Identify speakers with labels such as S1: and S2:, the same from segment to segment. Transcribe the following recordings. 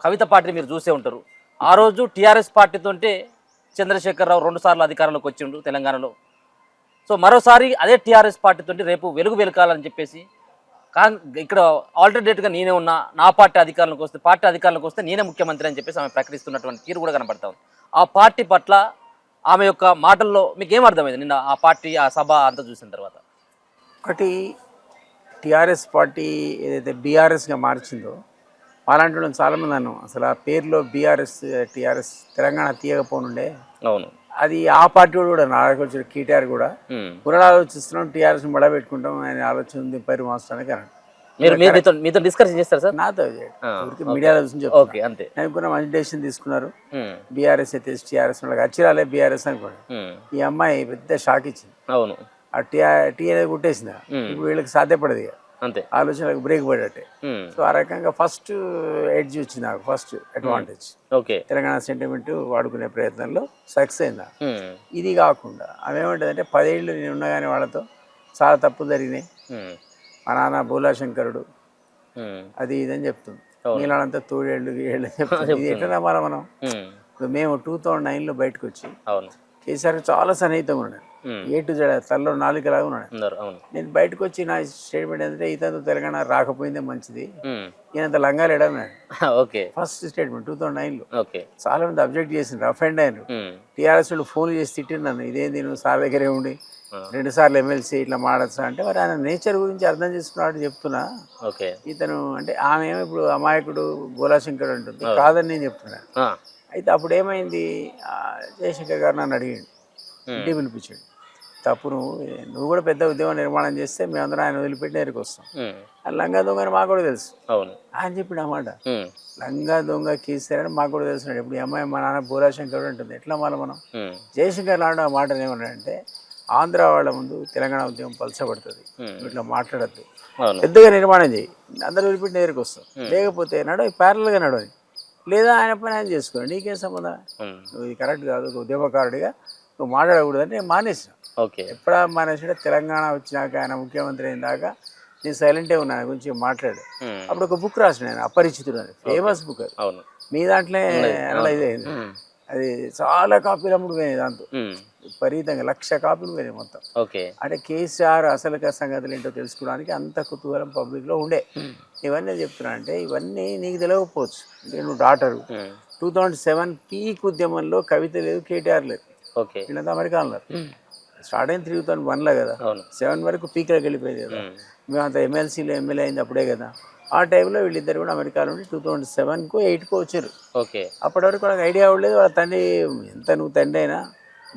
S1: కవిత పార్టీని మీరు చూసే ఉంటారు. ఆ రోజు టీఆర్ఎస్ పార్టీతోంటే చంద్రశేఖరరావు 2 సార్లు అధికారంలోకి వచ్చిండు తెలంగాణలో. సో మరోసారి అదే టీఆర్ఎస్ పార్టీతోటి రేపు వెలుగు వెలకాలని చెప్పేసి ఇక్కడ ఆల్టర్నేట్గా నేనే ఉన్నా, నా పార్టీ అధికారంలోకి వస్తే నేనే ముఖ్యమంత్రి అని చెప్పేసి ఆమె ప్రకటిస్తున్నటువంటి తీరు కూడా కనబడతా ఉంది. ఆ పార్టీ పట్ల ఆమె యొక్క మాటల్లో మీకు ఏం అర్థమైంది నిన్న ఆ పార్టీ ఆ సభ అంతా చూసిన తర్వాత?
S2: ఒకటి, టీఆర్ఎస్ పార్టీ ఏదైతే బీఆర్ఎస్గా మార్చిందో అలాంటి వాళ్ళని చాలామంది అన్నాం. అసలు ఆ పేరులో బీఆర్ఎస్ టీఆర్ఎస్ తెలంగాణ తీయకపోనుండే.
S1: అవును,
S2: అది ఆ పార్టీ కూడా నాకొచ్చిన కేటీఆర్ కూడా పునరాలోచిస్తున్నాం, టీఆర్ఎస్ పెట్టుకుంటాం ఆయన ఆలోచన ఉంది పరి మాస్టానికి అన్నాడు.
S1: మీతో డిస్కషన్ చేస్తారు సార్?
S2: నాతో మీడియాలో చూసి
S1: ఓకే, అంతే.
S2: అనుకున్నా మంచి డెసిషన్ తీసుకున్నారు. బీఆర్ఎస్ అయితే టీఆర్ఎస్ వాళ్ళకి అచ్చిరాలే బీఆర్ఎస్ అనుకోండి. ఈ అమ్మాయి పెద్ద షాక్ ఇచ్చింది.
S1: అవును,
S2: ఆ టీ అనేది కుట్టేసింది. ఇప్పుడు వీళ్ళకి సాధ్యపడదు ఇక,
S1: అంతే,
S2: ఆలోచనలకు బ్రేక్ పడ్డట్టే. సో ఆ రకంగా ఫస్ట్ ఎడ్జ్ వచ్చింది నాకు, first advantage.
S1: Okay,
S2: Telangana sentiment వాడుకునే ప్రయత్నంలో సక్సెస్ అయిందా. ఇది కాకుండా ఆమె ఏమంటదంటే 10 ఏళ్ళు నేను ఉన్నా కానీ వాళ్ళతో చాలా తప్పులు జరిగినాయి, మా నాన్న భూలాశంకరుడు అది ఇదని చెప్తుంది. మీలాంతా తోడేళ్ళు ఏళ్ళు చెప్తుంది. ఇది ఎట్లా నమ్మాలా మనం? ఇప్పుడు మేము 2009లో బయటకు వచ్చి కేసీఆర్ చాలా సన్నిహితంగా ఉన్నాడు, ఏ టు జెడ్ తనలో 4 లాగా ఉన్నాడు. నేను బయటకు వచ్చి నా స్టేట్మెంట్ ఏంటంటే ఇతను తెలంగాణ రాకపోయిందే మంచిది, ఈయనంత లంగాలేడన్నాడు. First statement 2009లో. చాలా మంది అబ్జెక్ట్ చేసిండ్రు, రఫ్ అండ్ అయినారు. టీఆర్ఎస్ వాళ్ళు ఫోన్ చేసి తిట్టినాను, ఇదేంది నువ్వు సార్ దగ్గరే ఉండి 2 సార్లు ఎమ్మెల్సీ ఇట్లా మాడచ్చా అంటే, మరి ఆయన నేచర్ గురించి అర్థం చేసుకున్నాడు చెప్తున్నా. ఇతను అంటే ఆమె ఏమో ఇప్పుడు అమాయకుడు భోలాశంకర్ అంటుంది, కాదని నేను చెప్తున్నా. అయితే అప్పుడు ఏమైంది, జయశంకర్ గారు నన్ను అడిగాడు, ఇంటికి పిలిపించాడు. తప్పు నువ్వు కూడా పెద్ద ఉద్యమం నిర్మాణం చేస్తే మేమందరం ఆయన వదిలిపెట్టి నేరుకు వస్తాం. లంగా దొంగని మాకు కూడా తెలుసు ఆయన చెప్పిన అన్నమాట. లంగా దొంగ కేసీఆర్ మాకు కూడా తెలుసు. ఇప్పుడు అమ్మాయి మా నాన్న భూలాశంకర్ ఉంటుంది, ఎట్లా మనం జయశంకర్ లాంటి ఆ మాట ఏమన్నాడంటే, ఆంధ్ర వాళ్ళ ముందు తెలంగాణ ఉద్యమం పలచబడుతుంది, ఇట్లా మాట్లాడద్దు, పెద్దగా నిర్మాణం చేయి, అందరూ వదిలిపెట్టి నేరుకు వస్తాం, లేకపోతే నడవ ప్యారల్గా నడవని, లేదా ఆయన పని ఆయన చేసుకోండి, నీకేం సంబంధం, నువ్వు ఇది కరెక్ట్ కాదు, ఒక ఉద్యమకారుడిగా నువ్వు మాట్లాడకూడదని నేను మానేసిన. ఎప్పుడా మానేసాడే తెలంగాణ వచ్చినాక ఆయన ముఖ్యమంత్రి అయిన దాకా నేను సైలెంటే ఉన్నా, ఆయన గురించి మాట్లాడు. అప్పుడు ఒక బుక్ రాసిన ఆయన, అపరిచితుడు అని, ఫేమస్ బుక్ అది. మీ దాంట్లో అనలైజ్ అయింది, అది చాలా కాపీలు అమ్ముడు పోయినాయి, దాంతో విపరీతంగా 1,00,000 కాపీలు పోయినాయి మొత్తం. అంటే కేసీఆర్ అసలు సంగతులు ఏంటో తెలుసుకోవడానికి అంత కుతూహలం పబ్లిక్లో ఉండే. ఇవన్నీ చెప్తున్నా అంటే ఇవన్నీ నీకు తెలియకపోవచ్చు, అంటే నువ్వు డాక్టరు. 2007 పీక్ ఉద్యమంలో కవిత లేదు, కేటీఆర్ లేదు, వీళ్ళంతా అమెరికా ఉన్నారు. స్టార్ట్ అయింది 2001లో కదా, 7 వరకు పీక్లోకి వెళ్ళిపోయింది కదా. మేమంతా ఎమ్మెల్సీలో ఎమ్మెల్యే అయింది అప్పుడే కదా. ఆ టైంలో వీళ్ళిద్దరు కూడా అమెరికాలో ఉండి 2007కో 8కో వచ్చారు. అప్పటి వరకు వాళ్ళకి ఐడియా ఉండలేదు. వాళ్ళ తండ్రి ఎంత నువ్వు తండ్రి అయినా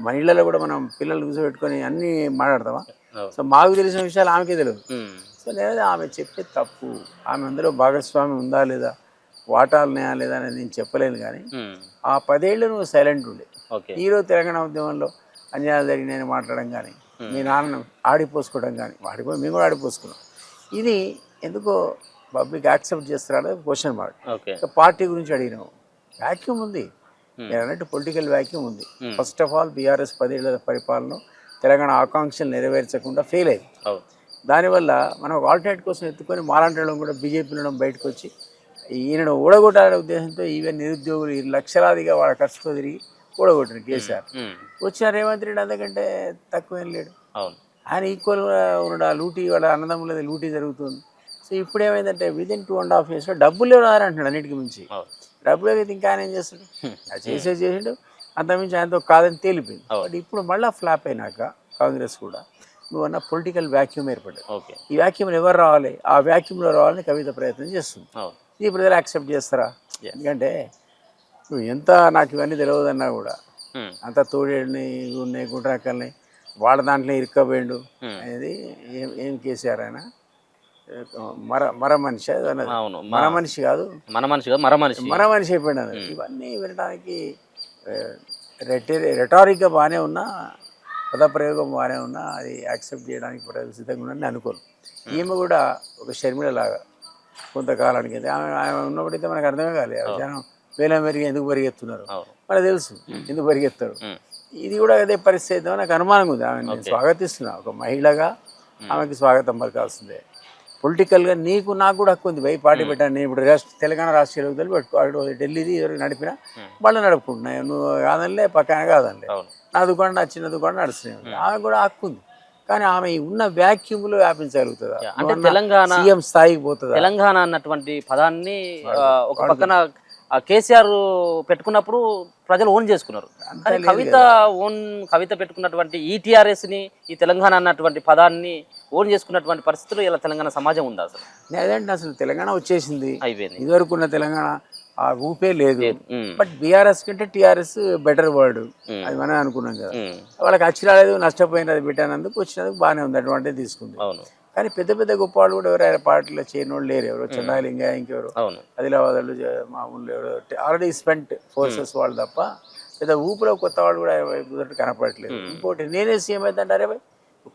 S2: మన ఇళ్లలో కూడా మనం పిల్లలు కూర్చోబెట్టుకొని అన్నీ మాట్లాడతామా? సో మాకు తెలిసిన విషయాలు ఆమెకే తెలియదు. సో నేను ఆమె చెప్పే తప్పు, ఆమె అందులో భాగస్వామి ఉందా లేదా, వాటాలు ఉన్నాయా లేదా అనేది నేను చెప్పలేను. కానీ ఆ 10 ఏళ్ళు నువ్వు సైలెంట్ ఉండే, ఈరోజు తెలంగాణ ఉద్యమంలో అన్యాయాలు జరిగినాయని మాట్లాడడం కానీ, మీ నాన్నను ఆడిపోసుకోవడం కానీ, మేము కూడా ఆడిపోసుకున్నాం. ఇది ఎందుకో పబ్లిక్ యాక్సెప్ట్ చేస్తారా క్వశ్చన్ మార్క్. పార్టీ గురించి అడిగినావు, వ్యాక్యూమ్ ఉంది, నేను అన్నట్టు పొలిటికల్ వ్యాక్యూమ్ ఉంది. ఫస్ట్ ఆఫ్ ఆల్ బీఆర్ఎస్ 10 ఏళ్ల పరిపాలన తెలంగాణ ఆకాంక్షలు నెరవేర్చకుండా ఫెయిల్ అయింది. దానివల్ల మనం ఒక ఆల్టర్నేట్ కోసం ఎత్తుకొని మాలాంటి కూడా బీజేపీలో బయటకు వచ్చి ఈయనను ఓడగొట్టాలనే ఉద్దేశంతో ఈవెన్ నిరుద్యోగులు 2,00,000 వాళ్ళ ఖర్చుతో తిరిగి ఓడగొట్టిన కేసీఆర్. వచ్చిన రేవంత్ రెడ్డి అంతకంటే తక్కువేం లేడు, ఆయన ఈక్వల్గా ఉన్నాడు. ఆ లూటీ వాళ్ళ అన్నదమ్ములది లూటీ జరుగుతుంది. సో ఇప్పుడు ఏమైందంటే విదిన్ 2.5 yearsలో డబ్బులు రారంటున్నాడు, అన్నిటికి మించి డబ్బులు అయితే ఇంకా ఆయన ఏం చేస్తాడు, అది చేసిండు, అంతకుమించి ఆయనతో కాదని తేలిపోయింది. బట్ ఇప్పుడు మళ్ళీ ఫ్లాప్ అయినాక కాంగ్రెస్ కూడా నువ్వు అన్న పొలిటికల్ వ్యాక్యూమ్ ఏర్పడ్డది. ఈ వ్యాక్యూమ్లో ఎవరు రావాలి, ఆ వ్యాక్యూమ్లో రావాలని కవిత ప్రయత్నం చేస్తుంది. ఇది ప్రజలు యాక్సెప్ట్ చేస్తారా? ఎందుకంటే నువ్వు ఎంత నాకు ఇవన్నీ తెలియదన్నా కూడా అంత తోడేళ్ళని ఉన్నాయి గుండ్రాకల్ని వాళ్ళ దాంట్లో ఇరుక్కపోయిండు అనేది ఏం కేసీఆర్ ఆయన మర మనిషి అన్నది. మన మనిషి కాదు, మన మనిషి అయిపోయింది అన్నది. ఇవన్నీ వినడానికి రెటారిక్గా బాగానే ఉన్నా, పదప్రయోగం బాగానే ఉన్నా, అది యాక్సెప్ట్ చేయడానికి ప్రజలు సిద్ధంగా ఉన్నారని అనుకోను. ఈమె కూడా ఒక షర్మిల లాగా కొంతకాలానికి ఆమె ఉన్నప్పుడైతే మనకు అర్థమే కాలేదు, జనం వేల మేరకు ఎందుకు పరిగెత్తున్నారు, మనకు తెలుసు ఎందుకు పరిగెత్తారు. ఇది కూడా అదే పరిస్థితి నాకు అనుమానంగా ఉంది. ఆమె నేను స్వాగతిస్తున్నా, ఒక మహిళగా ఆమెకి స్వాగతం పలకాల్సిందే. పొలిటికల్గా నీకు నాకు కూడా హక్కు ఉంది. పార్టీ పెట్టాను నేను ఇప్పుడు తెలంగాణ రాష్ట్రీయ యువతలు పెట్టుకో ఢిల్లీది ఎవరికి నడిపినా వాళ్ళు నడుపుకుంటున్నాయి. నువ్వు కాదనిలే పక్కన కాదనిలే, నా దుకాణం నా చిన్న దుకాణం నడుస్తున్నాయి. ఆమె కూడా హక్కు ఉంది. కానీ ఆమె ఉన్న వ్యాక్యూమ్లో వ్యాపించగలుగుతుందా?
S1: అంటే తెలంగాణ
S2: సీఎం స్థాయికి పోతుందా?
S1: తెలంగాణ అన్నటువంటి పదాన్ని ఒక పక్కన కేసీఆర్ పెట్టుకున్నప్పుడు ప్రజలు ఓన్ చేసుకున్నారు. కానీ కవిత పెట్టుకున్నటువంటి ఈ టీఆర్ఎస్ ని ఈ తెలంగాణ అన్నటువంటి పదాన్ని ఓన్ చేసుకున్నటువంటి పరిస్థితులు ఇలా తెలంగాణ సమాజం ఉందా అసలు?
S2: లేదంటే అసలు తెలంగాణ వచ్చేసింది,
S1: అయిపోయింది.
S2: ఇదివరకు ఉన్న తెలంగాణ ఆ ఊపే లేదు. బట్ బీఆర్ఎస్ కంటే టీఆర్ఎస్ బెటర్ వర్డ్, అది మనం అనుకున్నాం కదా. వాళ్ళకి వచ్చి రాలేదు, నష్టపోయినది, అది పెట్టినందుకు వచ్చినందుకు బాగానే ఉంది, అటువంటిది తీసుకుంది. కానీ పెద్ద పెద్ద గొప్ప వాళ్ళు కూడా ఎవరైనా పార్టీలో చేయని వాళ్ళు లేరు. ఎవరో చెన్నాలింగ, ఇంకెవరు ఆదిలాబాద్ వాళ్ళు, మామూలు ఎవరో ఆల్రెడీ స్పెంట్ ఫోర్సెస్ వాళ్ళు తప్ప పెద్ద ఊపిలో కొత్త వాళ్ళు కూడా కనపడట్లేదు. ఇంకోటి నేనే సీఎం అయితే అంటారే,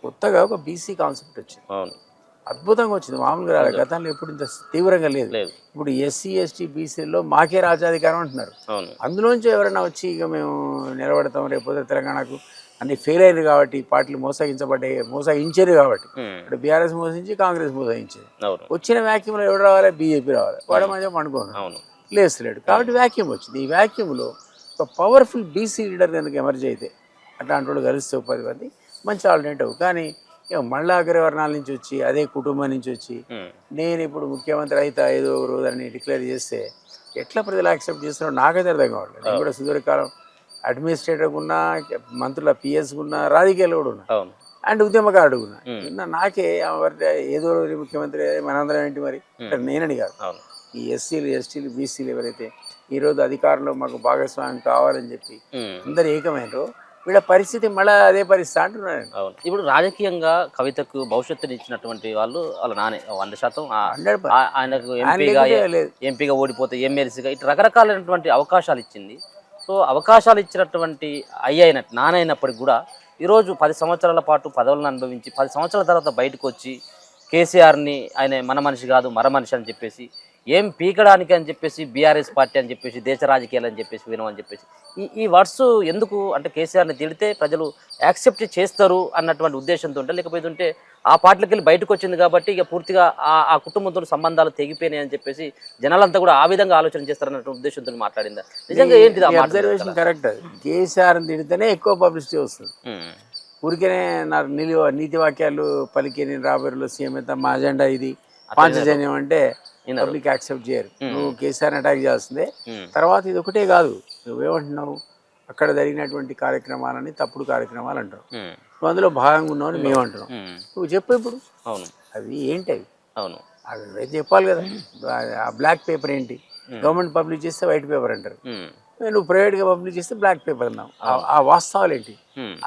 S2: కొత్తగా ఒక బీసీ కాన్సెప్ట్ వచ్చింది, అద్భుతంగా వచ్చింది, మామూలుగా రాలేదు. గతంలో ఎప్పుడు ఇంత తీవ్రంగా లేదు. ఇప్పుడు ఎస్సీ ఎస్టీ బీసీలో మాకే రాజ్యాధికారం అంటున్నారు. అందులోంచి ఎవరైనా వచ్చి ఇక మేము నిలబడతాం రేపు తెలంగాణకు అన్ని ఫెయిల్ అయ్యారు కాబట్టి, పార్టీలు మోసగించారు కాబట్టి, ఇప్పుడు బీఆర్ఎస్ మోసించి కాంగ్రెస్ మోసగించేది. వచ్చిన వ్యాక్యూమ్లో ఎవరు రావాలి? బీజేపీ రావాలి. వాడు మంచిగా పండుకోను లేస్తలేడు కాబట్టి వ్యాక్యూమ్ వచ్చింది. ఈ వ్యాక్యూమ్లో ఒక పవర్ఫుల్ బీసీ లీడర్ కనుక ఎమర్జీ అయితే అట్లాంటి వాళ్ళు కలిస్తే 10 మంది మంచి ఆల్టర్నేటివ్. కానీ మళ్ళా అగ్రవర్ణాల నుంచి వచ్చి అదే కుటుంబం నుంచి వచ్చి నేను ఇప్పుడు ముఖ్యమంత్రి అయితే 5వ రోజు అని డిక్లేర్ చేస్తే ఎట్లా ప్రజలు యాక్సెప్ట్ చేస్తున్నారో నాకైతే అర్థం కావట్లేదు. నేను కూడా సుదీర్ఘకాలం అడ్మినిస్ట్రేటర్గా ఉన్నా, మంత్రుల పిఎస్గా ఉన్నా, రాజకీయాలు కూడా ఉన్నా, అండ్ ఉద్యమకారుడు ఉన్నా. నాకే ఏదో రోజు ముఖ్యమంత్రి మనందరం ఏంటి మరి నేనని కాదు, ఈ ఎస్సీలు ఎస్టీలు బీసీలు ఎవరైతే ఈరోజు అధికారంలో మాకు భాగస్వామ్యం కావాలని చెప్పి అందరు ఏకమైనరో వీళ్ళ పరిస్థితి మళ్ళీ అదే పరిస్థితి అంటున్నాను.
S1: ఇప్పుడు రాజకీయంగా కవితకు భవిష్యత్తుని ఇచ్చినటువంటి వాళ్ళు వాళ్ళ నానే 100% ఆయనకు ఎంపీగా ఓడిపోతే ఎమ్మెల్సీగా ఇట్లా రకరకాలైనటువంటి అవకాశాలు ఇచ్చింది. సో అవకాశాలు ఇచ్చినటువంటి నానైనప్పటికి కూడా ఈరోజు 10 సంవత్సరాల పాటు పదవులను అనుభవించి 10 సంవత్సరాల తర్వాత బయటకు వచ్చి కేసీఆర్ని ఆయన మన మనిషి కాదు మర మనిషి అని చెప్పేసి ఏం పీకడానికి అని చెప్పేసి బీఆర్ఎస్ పార్టీ అని చెప్పేసి దేశ రాజకీయాలు అని చెప్పేసి వినమని చెప్పేసి ఈ వర్డ్స్ ఎందుకు అంటే కేసీఆర్ని తిడితే ప్రజలు యాక్సెప్ట్ చేస్తారు అన్నటువంటి ఉద్దేశంతో ఉంటే, లేకపోతే ఆ పార్టీలకి వెళ్ళి బయటకు వచ్చింది కాబట్టి ఇక పూర్తిగా ఆ కుటుంబంతో సంబంధాలు తెగిపోయినాయి అని చెప్పేసి జనాలంతా కూడా ఆ విధంగా ఆలోచన చేస్తారన్నటువంటి ఉద్దేశంతో మాట్లాడిందా? నిజంగా ఏంటిది
S2: అబ్జర్వేషన్? కరెక్ట్. కేసీఆర్ని తిడితేనే ఎక్కువ పబ్లిసిటీ వస్తుంది. ఊరికేనే నాకు నీతి వాక్యాలు పలికి నేను రాబోయేలో సీఎం అయితే మా అజెండా ఇది పాంచజన్యం అంటే పబ్లిక్ యాక్సెప్ట్ చేయరు. నువ్వు కేసీఆర్ని అటాక్ చేస్తుంది. తర్వాత ఇది ఒకటే కాదు, నువ్వేమంటున్నావు, అక్కడ జరిగినటువంటి కార్యక్రమాలని తప్పుడు కార్యక్రమాలు అంటావు, నువ్వు అందులో భాగంగా ఉన్నావు అని మేము అంటున్నాం. నువ్వు చెప్పు ఇప్పుడు అవి ఏంటి? అవి అవి చెప్పాలి కదా. ఆ బ్లాక్ పేపర్ ఏంటి? గవర్నమెంట్ పబ్లిష్ చేస్తే వైట్ పేపర్ అంటారు, నువ్వు ప్రైవేట్గా పబ్లిష్ చేస్తే బ్లాక్ పేపర్ అన్నావు. ఆ వాస్తవాలు ఏంటి?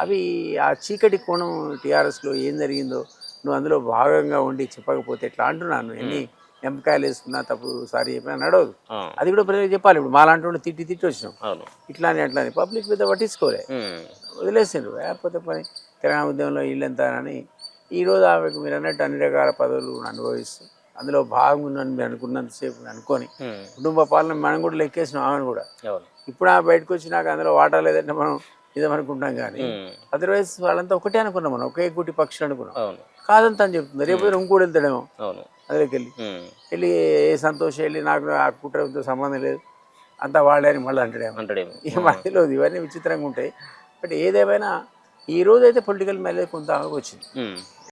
S2: అవి ఆ చీకటి కోణం టీఆర్ఎస్లో ఏం జరిగిందో నువ్వు అందులో భాగంగా ఉండి చెప్పకపోతే ఎట్లా అంటున్నాను. ఎన్ని ఎంపకాయలు వేసుకున్నా తప్పు సారీ చెప్పినా నడవదు. అది కూడా ప్రజలకు చెప్పాలి. ఇప్పుడు మాలాంటి వాళ్ళు తిట్టి వచ్చినాం ఇట్లా అని అట్లా అని పబ్లిక్ మీద పట్టించుకోలే, వదిలేసిండ్రు. లేకపోతే పని తెలంగాణ ఉద్యమంలో ఇల్లంతా అని ఈరోజు ఆమెకు మీరు అన్నట్టు అన్ని రకాల పదవులు అనుభవిస్తూ అందులో భాగం ఉందని మీరు అనుకున్నంతసేపు అనుకొని కుటుంబ పాలన మనం కూడా లెక్కేసినాం. ఆమెను కూడా ఇప్పుడు ఆమె బయటకు వచ్చి నాకు అందులో వాటా లేదంటే మనం ఇదేమనుకుంటాం. కానీ అదర్వైజ్ వాళ్ళంతా ఒకటే అనుకున్నాం, మనం ఒకే గుటి పక్షులు అనుకున్నాం. కాదంతా అని చెప్తుంది. రేపు ఇంకోటి వెళ్తాడేమో అందులోకి వెళ్ళి ఏ సంతోషం వెళ్ళి నాకు ఆ కుటుంబంతో సంబంధం లేదు అంతా వాళ్ళే అని మళ్ళీ అంటాడేమో. ఈ మధ్యలో ఇవన్నీ విచిత్రంగా ఉంటాయి. బట్ ఏదేమైనా ఈ రోజు అయితే పొలిటికల్ మైలేజ్ కొంత వచ్చింది.